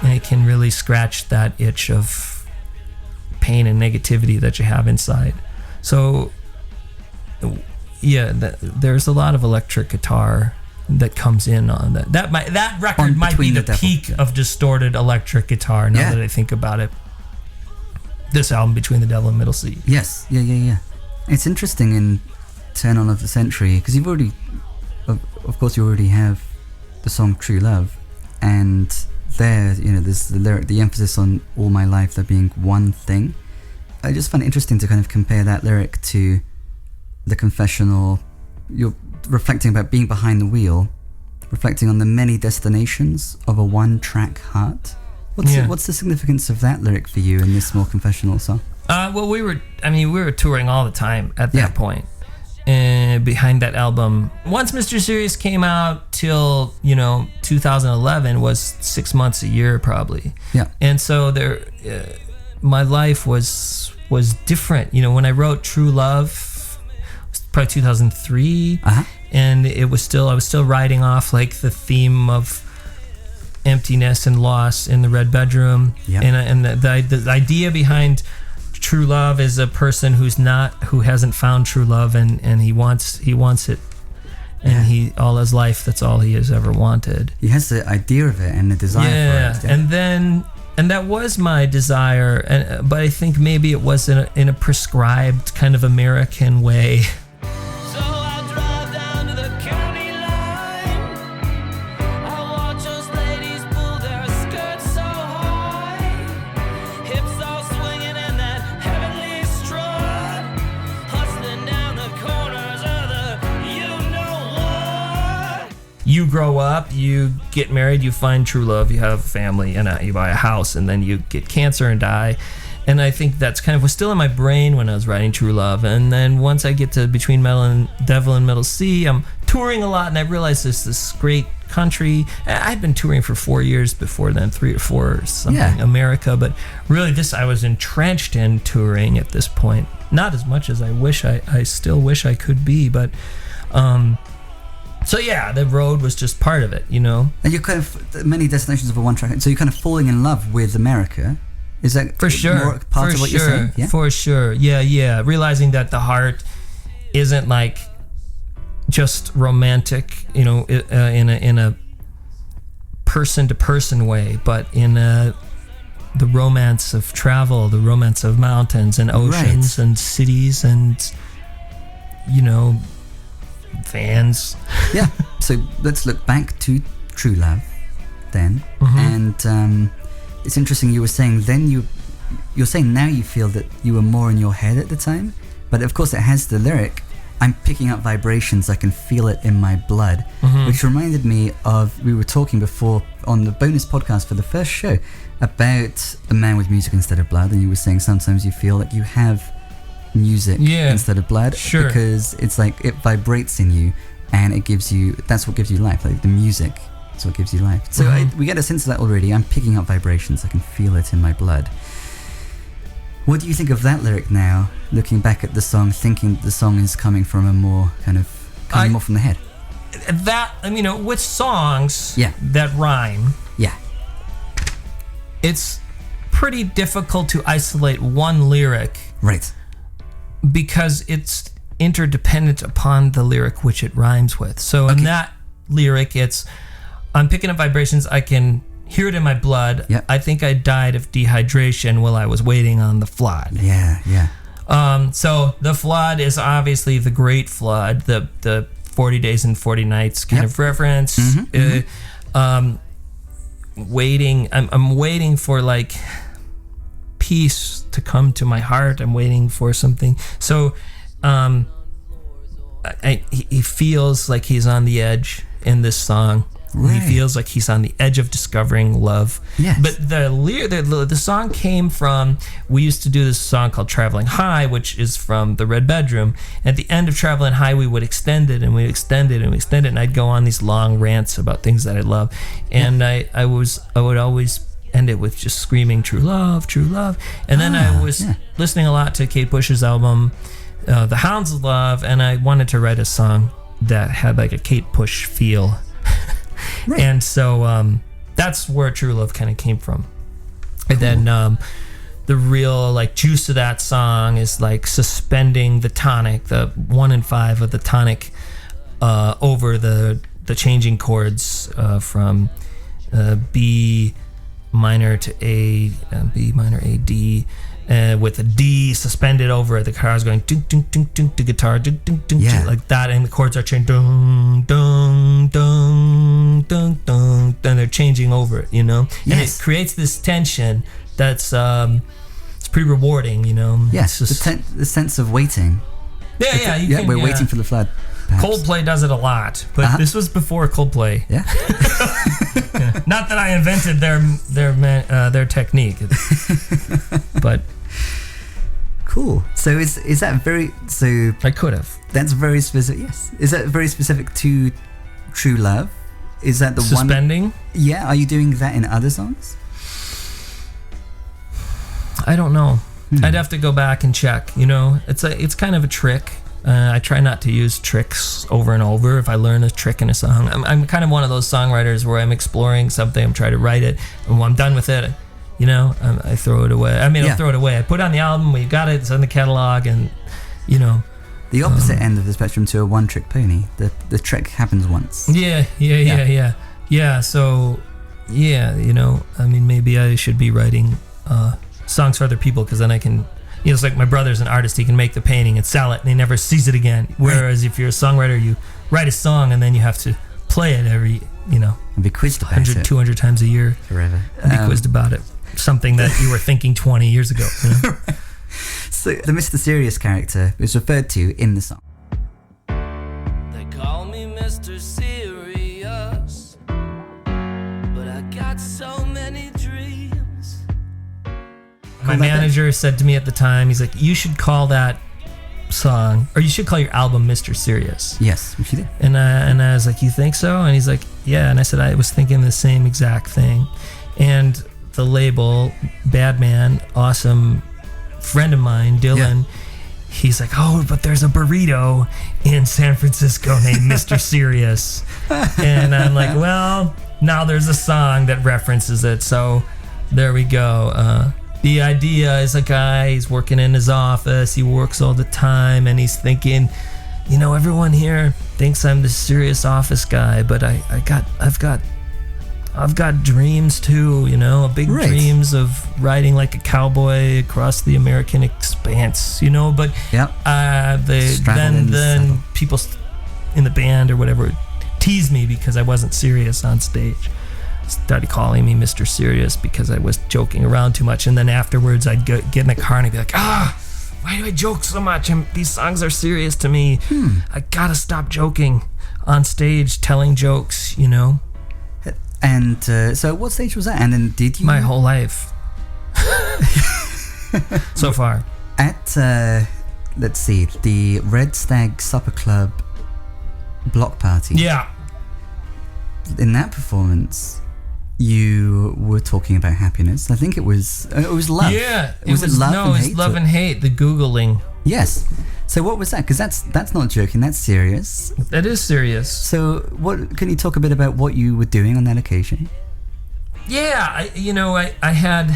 B: And it can really scratch that itch of pain and negativity that you have inside. So there's a lot of electric guitar that comes in on that. That record might be the peak of distorted electric guitar. Now that I think about it, this album, Between the Devil and Middle Sea.
A: It's interesting in Turn On of the Century because you've already, of course, you already have the song True Love, and there, you know, there's the lyric, the emphasis on all my life there being one thing. I just find it interesting to kind of compare that lyric to the confessional. You're reflecting about being behind the wheel reflecting on the many destinations of a one-track heart. What's the significance of that lyric for you in this small confessional song?
B: Well, we were touring all the time at that point. Behind that album, once Mr. Serious came out till 2011 was 6 months a year probably.
A: Yeah.
B: And so my life was different. When I wrote True Love, it was probably 2003, and I was still writing off like the theme of emptiness and loss in the red bedroom.
A: Yeah.
B: And the idea behind true love is a person who hasn't found true love, and he wants it, and he all his life that's all he has ever wanted.
A: He has the idea of it and the desire for it.
B: And that was my desire, but I think maybe it was in a prescribed kind of American way. You grow up, you get married, you find true love, you have a family, and you buy a house, and then you get cancer and die. And I think that's kind of was still in my brain when I was writing True Love. And then once I get to Between Devil and Middle Sea, I'm touring a lot, and I realized there's this great country. I'd been touring for 4 years before then, 3 or 4 or something, America. But really, I was entrenched in touring at this point. Not as much as I still wish I could be, but... So yeah, the road was just part of it, And
A: you're kind of many destinations of a one track. So you're kind of falling in love with America. Is that
B: for sure
A: more part of what you're saying? Yeah?
B: For sure. Yeah. Realizing that the heart isn't like just romantic, in a person to person way, but in the romance of travel, the romance of mountains and oceans and cities and fans.
A: Yeah. So let's look back to True Love then. And it's interesting, you were saying then you're saying now you feel that you were more in your head at the time, but of course it has the lyric, I'm picking up vibrations, I can feel it in my blood, which reminded me of, we were talking before on the bonus podcast for the first show about a man with music instead of blood, and you were saying sometimes you feel like you have music instead of blood, because it's like it vibrates in you and it gives you, that's what gives you life, like the music is what gives you life. So we get a sense of that already. I'm picking up vibrations, I can feel it in my blood. What do you think of that lyric now, looking back at the song, thinking the song is coming from a more kind of more from the head?
B: That, with songs that rhyme, it's pretty difficult to isolate one lyric,
A: right?
B: Because it's interdependent upon the lyric which it rhymes with. So in that lyric, it's, I'm picking up vibrations, I can hear it in my blood.
A: Yep.
B: I think I died of dehydration while I was waiting on the flood. So the flood is obviously the Great Flood, the 40 Days and 40 Nights kind of reference. Waiting, I'm waiting for like peace to come to my heart. I'm waiting for something. So he feels like he's on the edge in this song. Right. He feels like he's on the edge of discovering love.
A: Yes.
B: But the song came from, we used to do this song called Traveling High, which is from the Red Bedroom. At the end of Traveling High, we would extend it and we extend it and we extend it, and I'd go on these long rants about things that I love. And I would always end it with just screaming true love, true love. And then I was listening a lot to Kate Bush's album The Hounds of Love, and I wanted to write a song that had like a Kate Bush feel. Right. And so that's where True Love kind of came from. And then the real like juice of that song is like suspending the tonic, the 1 and 5 of the tonic over the changing chords from B minor to A, B minor, A, D, with a D suspended over it. The guitar's going ding ding ding ding, the guitar ding ding ding, like that, and the chords are changing dung dung dung dung dung. Then they're changing over it, and it creates this tension that's it's pretty rewarding,
A: Yes, the sense of waiting.
B: We're
A: waiting for the flood. perhaps.
B: Coldplay does it a lot, but this was before Coldplay.
A: Yeah.
B: Yeah. Not that I invented their technique, but
A: cool. So is that very so?
B: I could have.
A: That's very specific. Yes. Is that very specific to True Love? Is that the
B: Suspending?
A: one? Yeah. Are you doing that in other songs?
B: I don't know. I'd have to go back and check. It's kind of a trick. I try not to use tricks over and over. If I learn a trick in a song, I'm kind of one of those songwriters where I'm exploring something, I'm trying to write it, and when I'm done with it, I throw it away. I'll throw it away. I put it on the album, we got it, it's in the catalog, and
A: the opposite end of the spectrum to a one-trick pony. The trick happens once.
B: Yeah. So, maybe I should be writing songs for other people, because then I can. It's like my brother's an artist. He can make the painting and sell it, and he never sees it again. Whereas if you're a songwriter, you write a song and then you have to play it every,
A: and be quizzed about
B: 100, 200 times a year.
A: Forever.
B: And be quizzed about it. Something that you were thinking 20 years ago.
A: So the Mr. Serious character is referred to in the song.
C: They call me Mr. Serious, but I got so many dreams.
B: My manager said to me at the time, he's like, you should call that song, or you should call your album Mr. Serious.
A: Yes, which you did.
B: And I was like, you think so? And he's like, yeah. And I said, I was thinking the same exact thing. And the label, Badman, awesome friend of mine, Dylan, he's like, oh, but there's a burrito in San Francisco named Mr. Serious. And I'm like, well, now there's a song that references it. So there we go. The idea is a guy, he's working in his office, he works all the time, and he's thinking, everyone here thinks I'm the serious office guy, but I've got dreams too, big dreams of riding like a cowboy across the American expanse, but then people in the band or whatever tease me because I wasn't serious on stage. Started calling me Mr. Serious because I was joking around too much, and then afterwards I'd get in the car and I'd be like, why do I joke so much? These songs are serious to me. I gotta stop joking on stage, telling jokes,
A: And so what stage was that? And then did you...
B: My whole life. So far.
A: At, let's see, the Red Stag Supper Club block party.
B: Yeah.
A: In that performance, you were talking about happiness. I think it was love.
B: Yeah.
A: Was it love and hate?
B: No, it was love and hate, the Googling.
A: Yes. So what was that? Because that's not joking, that's serious.
B: That is serious.
A: So can you talk a bit about what you were doing on that occasion?
B: Yeah, I had...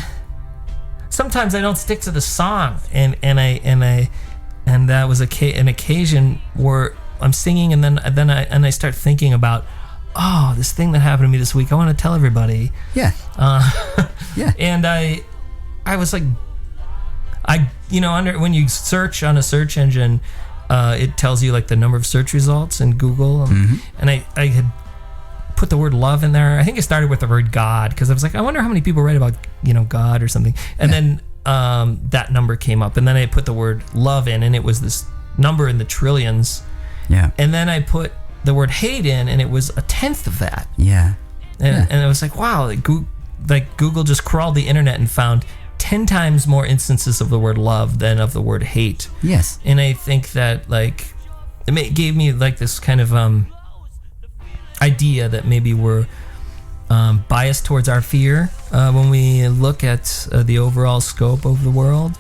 B: Sometimes I don't stick to the song, and that was an occasion where I'm singing, and then I start thinking about, this thing that happened to me this week, I want to tell everybody.
A: Yeah. Yeah.
B: And I was like, when you search on a search engine, it tells you like the number of search results in Google, and I had put the word love in there. I think I started with the word God, because I was like, I wonder how many people write about God or something, and then that number came up, and then I put the word love in, and it was this number in the trillions.
A: Yeah.
B: And then I put the word hate in, and it was a tenth of that.
A: Yeah.
B: And I was like, wow, Google just crawled the internet and found 10 times more instances of the word love than of the word hate.
A: Yes.
B: And I think that it gave me like this kind of idea that maybe we're biased towards our fear when we look at the overall scope of the world.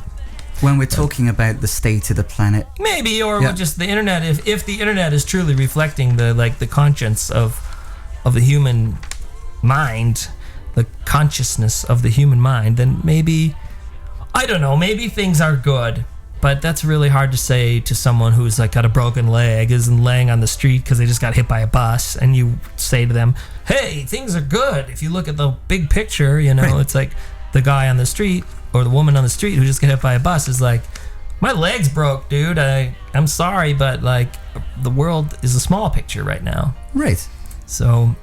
A: When we're talking about the state of the planet.
B: Maybe, or just the internet. If the internet is truly reflecting the conscience of the human mind, the consciousness of the human mind, then maybe, I don't know, maybe things are good. But that's really hard to say to someone who's like got a broken leg, isn't laying on the street because they just got hit by a bus, and you say to them, hey, things are good. If you look at the big picture, It's like the guy on the street or the woman on the street who just got hit by a bus is like, my leg's broke, dude. I'm sorry, but the world is a small picture right now.
A: Right.
B: So...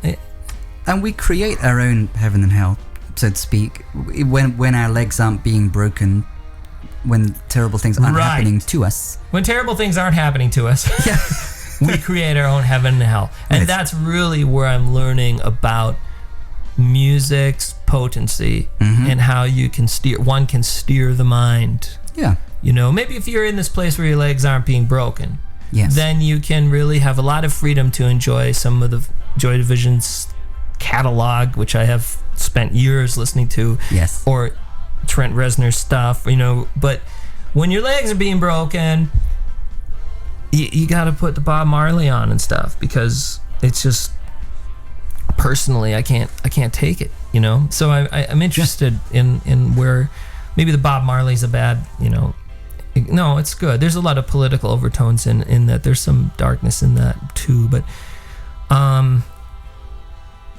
A: And we create our own heaven and hell, so to speak, when our legs aren't being broken, when terrible things aren't happening to us.
B: When terrible things aren't happening to us.
A: Yeah.
B: We create our own heaven and hell. And that's really where I'm learning about music's potency and how you can one can steer the mind.
A: Yeah.
B: You know, maybe if you're in this place where your legs aren't being broken,
A: yes,
B: then you can really have a lot of freedom to enjoy some of the Joy Division's catalog, which I have spent years listening to.
A: Yes.
B: Or Trent Reznor's stuff, you know. But when your legs are being broken, you got to put the Bob Marley on and stuff, because it's just, personally, I can't take it, you know. So I'm interested in where maybe the Bob Marley's a bad, you know. No, it's good. There's a lot of political overtones in that. There's some darkness in that too, but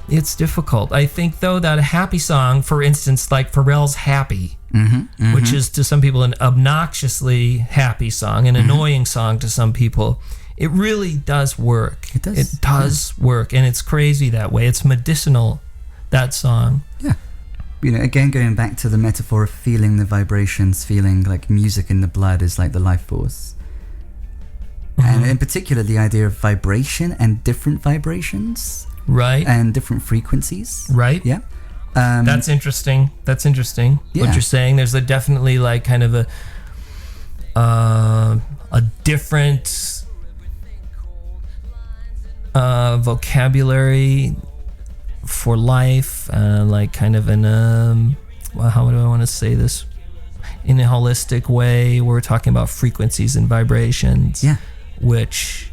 B: it's difficult. I think though that a happy song, for instance, like Pharrell's "Happy," which is to some people an obnoxiously happy song, an annoying song to some people. It really does work.
A: It does.
B: It does work, and it's crazy that way. It's medicinal, that song.
A: Yeah. You know, again, going back to the metaphor of feeling the vibrations, feeling like music in the blood is like the life force. And in particular, the idea of vibration and different vibrations.
B: Right.
A: And different frequencies.
B: Right.
A: Yeah.
B: That's interesting. That's interesting.
A: Yeah.
B: What you're saying. There's a definitely like kind of a different vocabulary for life, like kind of in how do I want to say this, in a holistic way. We're talking about frequencies and vibrations, which,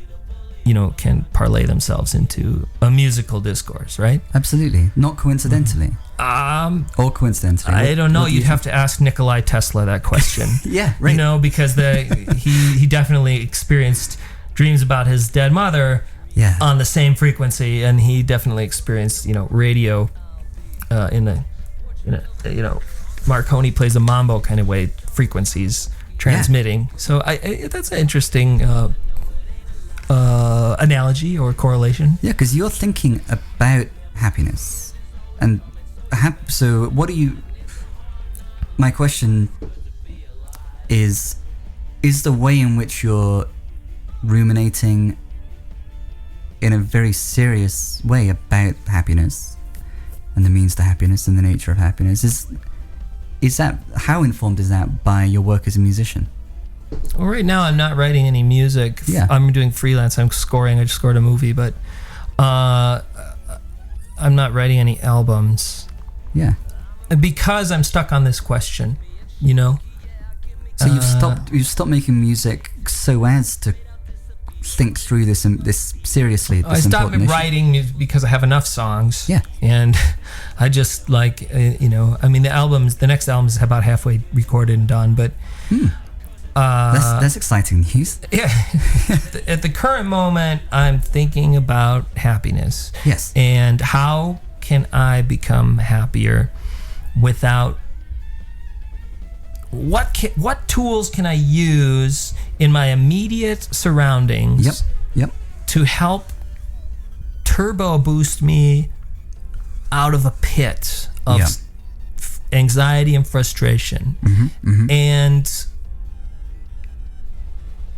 B: you know, can parlay themselves into a musical discourse, right?
A: Absolutely, not coincidentally. Or coincidentally.
B: I don't know. You'd have to ask Nikolai Tesla that question.
A: Yeah, right.
B: You know, because he definitely experienced dreams about his dead mother.
A: Yeah.
B: On the same frequency, and he definitely experienced, you know, radio in a you know, Marconi plays a mambo kind of way, frequencies transmitting. Yeah. So that's an interesting analogy or correlation.
A: Yeah, because you're thinking about happiness, and so what do you? My question is the way in which you're ruminating in a very serious way about happiness and the means to happiness and the nature of happiness, is that, how informed is that by your work as a musician?
B: Well, right now I'm not writing any music.
A: Yeah.
B: I'm doing freelance. I'm scoring. I just scored a movie, but I'm not writing any albums.
A: Yeah.
B: Because I'm stuck on this question, you know.
A: So you've stopped making music so as to think through this seriously.
B: I stopped writing because I have enough songs.
A: Yeah.
B: And I just like, you know, I mean, the next album is about halfway recorded and done, but
A: that's exciting news.
B: Yeah. At the current moment, I'm thinking about happiness.
A: Yes.
B: And how can I become happier without what tools can I use in my immediate surroundings
A: to
B: help turbo boost me out of a pit of anxiety and frustration. And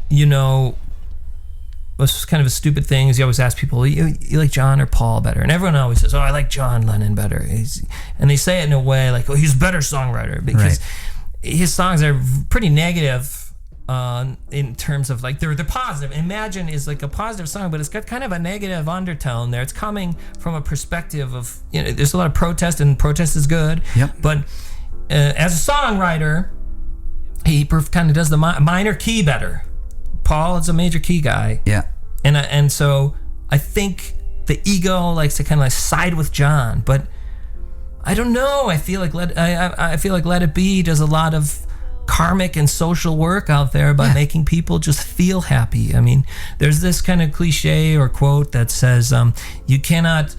B: you know, what's kind of a stupid thing is you always ask people, you like John or Paul better? And everyone always says, oh, I like John Lennon better. And they say it in a way like, oh, he's a better songwriter, because his songs are pretty negative in terms of like they're positive. Imagine is like a positive song, but it's got kind of a negative undertone there. It's coming from a perspective of, you know, there's a lot of protest, and protest is good. But as a songwriter, he kind of does the minor key better. Paul is a major key guy. And so I think the ego likes to kind of like side with John, but I don't know. I feel like Let It Be does a lot of karmic and social work out there by making people just feel happy. I mean, there's this kind of cliche or quote that says, you cannot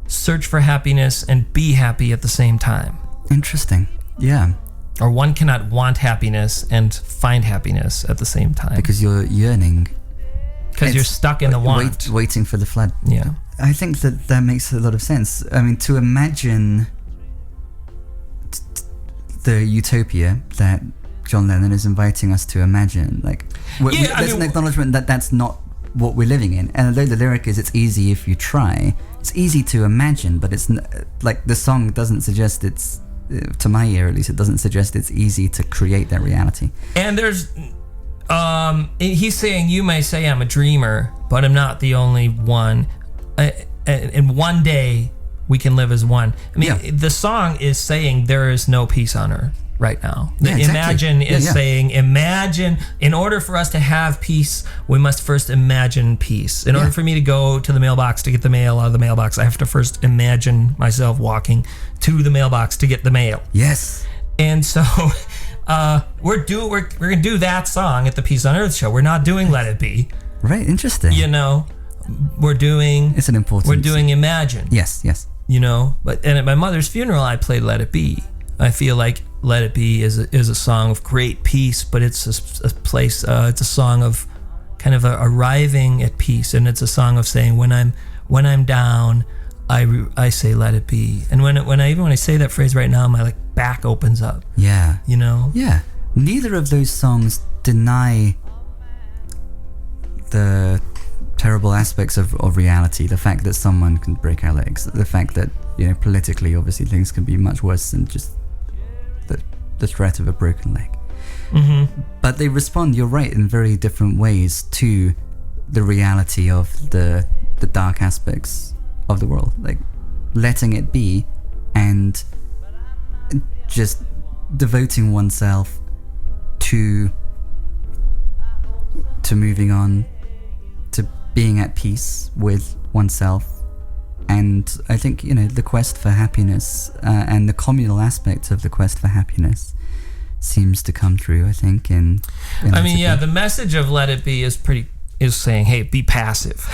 B: search for happiness and be happy at the same time.
A: Interesting. Yeah.
B: Or one cannot want happiness and find happiness at the same time.
A: Because you're yearning.
B: Because you're stuck in the want.
A: Waiting for the flood.
B: Yeah.
A: I think that makes a lot of sense. I mean, to imagine the utopia that John Lennon is inviting us to imagine, like, there's an acknowledgement that that's not what we're living in. And although the lyric is, it's easy if you try, it's easy to imagine, but it's like the song doesn't suggest it's, to my ear at least, it doesn't suggest it's easy to create that reality.
B: And there's, he's saying, you may say I'm a dreamer, but I'm not the only one. And one day we can live as one. I mean, the song is saying there is no peace on earth right now. The imagine is saying, imagine, in order for us to have peace, we must first imagine peace. In order for me to go to the mailbox to get the mail out of the mailbox, I have to first imagine myself walking to the mailbox to get the mail.
A: Yes.
B: And so we're gonna do that song at the Peace on Earth show. We're not doing Let It Be.
A: Right, interesting.
B: You know, we're doing,
A: it's an important,
B: we're doing Imagine.
A: Yes.
B: You know, and at my mother's funeral I played Let It Be. I feel like Let It Be is a song of great peace, but it's a place, it's a song of kind of arriving at peace, and it's a song of saying when I'm down, I say Let It Be. And when I say that phrase right now, my back opens up.
A: Yeah.
B: You know?
A: Yeah. Neither of those songs deny the terrible aspects of reality, the fact that someone can break our legs, the fact that, you know, politically obviously things can be much worse than just the threat of a broken leg.
B: Mm-hmm.
A: But they respond, you're right, in very different ways to the reality of the dark aspects of the world, like letting it be and just devoting oneself to moving on, to being at peace with oneself. And I think, you know, the quest for happiness and the communal aspect of the quest for happiness seems to come through, I think, in
B: I mean, the message of Let It Be is saying, hey, be passive,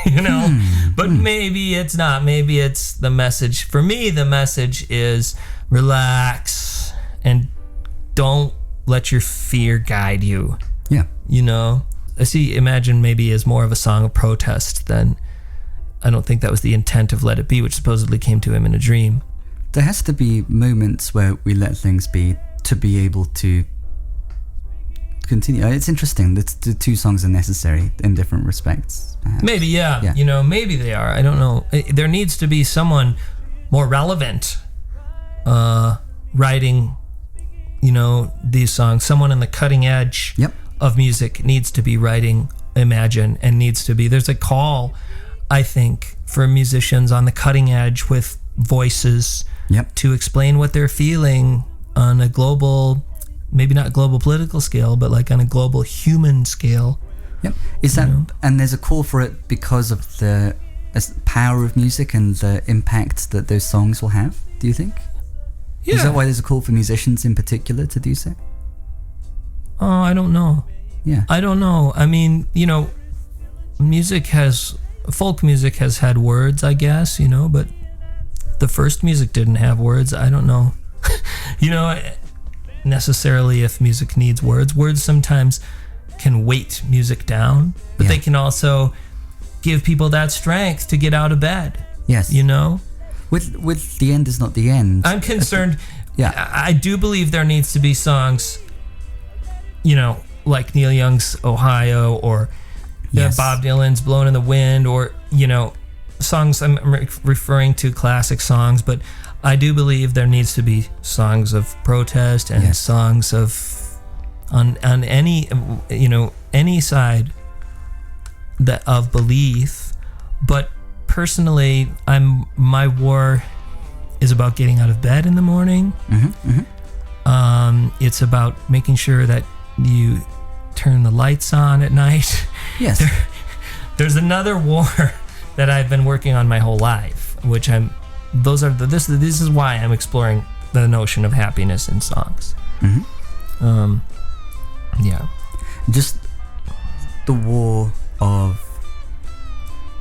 B: you know? But maybe it's not. Maybe it's the message. For me, the message is relax and don't let your fear guide you.
A: Yeah.
B: You know? I see Imagine maybe as more of a song of protest than, I don't think that was the intent of Let It Be, which supposedly came to him in a dream.
A: There has to be moments where we let things be to be able to continue. It's interesting that the two songs are necessary in different respects, perhaps.
B: Maybe, yeah. You know, maybe they are. I don't know. There needs to be someone more relevant writing, you know, these songs. Someone on the cutting edge of music needs to be writing Imagine, and needs to be. There's a call, I think, for musicians on the cutting edge with voices to explain what they're feeling on a global, maybe not global political scale, but like on a global human scale.
A: Yep. Is that, and there's a call for it because of the power of music and the impact that those songs will have, do you think? Yeah. Is that why there's a call for musicians in particular to do so?
B: Oh, I don't know.
A: Yeah.
B: I don't know. I mean, you know, folk music has had words, I guess, you know, but the first music didn't have words. I don't know, you know, necessarily if music needs words. Words sometimes can weight music down, but they can also give people that strength to get out of bed.
A: Yes.
B: You know?
A: With the end is not the end.
B: I'm concerned. I do believe there needs to be songs, you know, like Neil Young's Ohio, or Bob Dylan's Blowin' in the Wind, or, you know, songs, I'm referring to classic songs, but I do believe there needs to be songs of protest and songs of on any, you know, any side that of belief. But personally, my war is about getting out of bed in the morning. It's about making sure that you turn the lights on at night.
A: Yes.
B: There's another war that I've been working on my whole life, which this is why I'm exploring the notion of happiness in songs.
A: Just the war of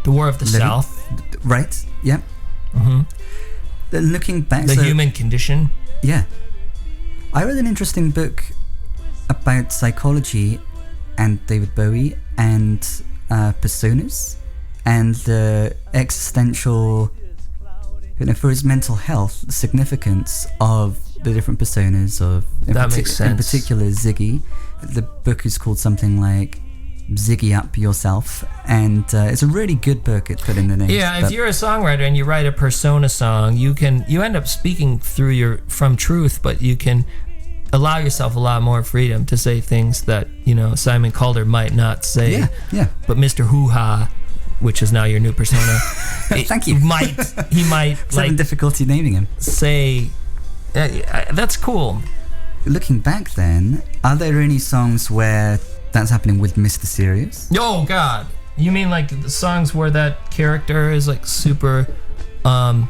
B: the South,
A: right? Yeah. Looking back,
B: the human condition.
A: Yeah, I read an interesting book about psychology and David Bowie and personas and the existential, you know, for his mental health, the significance of the different personas of,
B: that makes sense.
A: In particular, Ziggy. The book is called something like Ziggy Up yourself, and it's a really good book. It's put in the name.
B: Yeah, if you're a songwriter and you write a persona song, you end up speaking from truth, but you can allow yourself a lot more freedom to say things that Simon Calder might not say.
A: Yeah.
B: But Mr. Hoo-Ha, which is now your new persona,
A: thank you.
B: He might
A: having difficulty naming him.
B: Say that's cool.
A: Looking back, then, are there any songs where that's happening with Mr. Serious?
B: Oh God, you mean like the songs where that character is like super on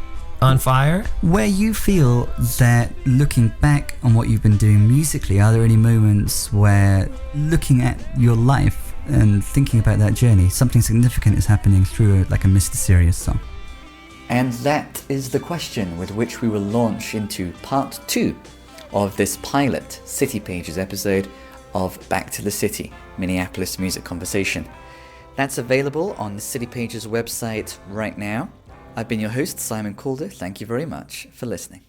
B: fire?
A: Where you feel that looking back on what you've been doing musically, are there any moments where looking at your life and thinking about that journey, something significant is happening through like a Mr. Serious song? And that is the question with which we will launch into part 2 of this pilot City Pages episode of Back to the City, Minneapolis Music Conversation. That's available on the City Pages website right now. I've been your host, Simon Calder. Thank you very much for listening.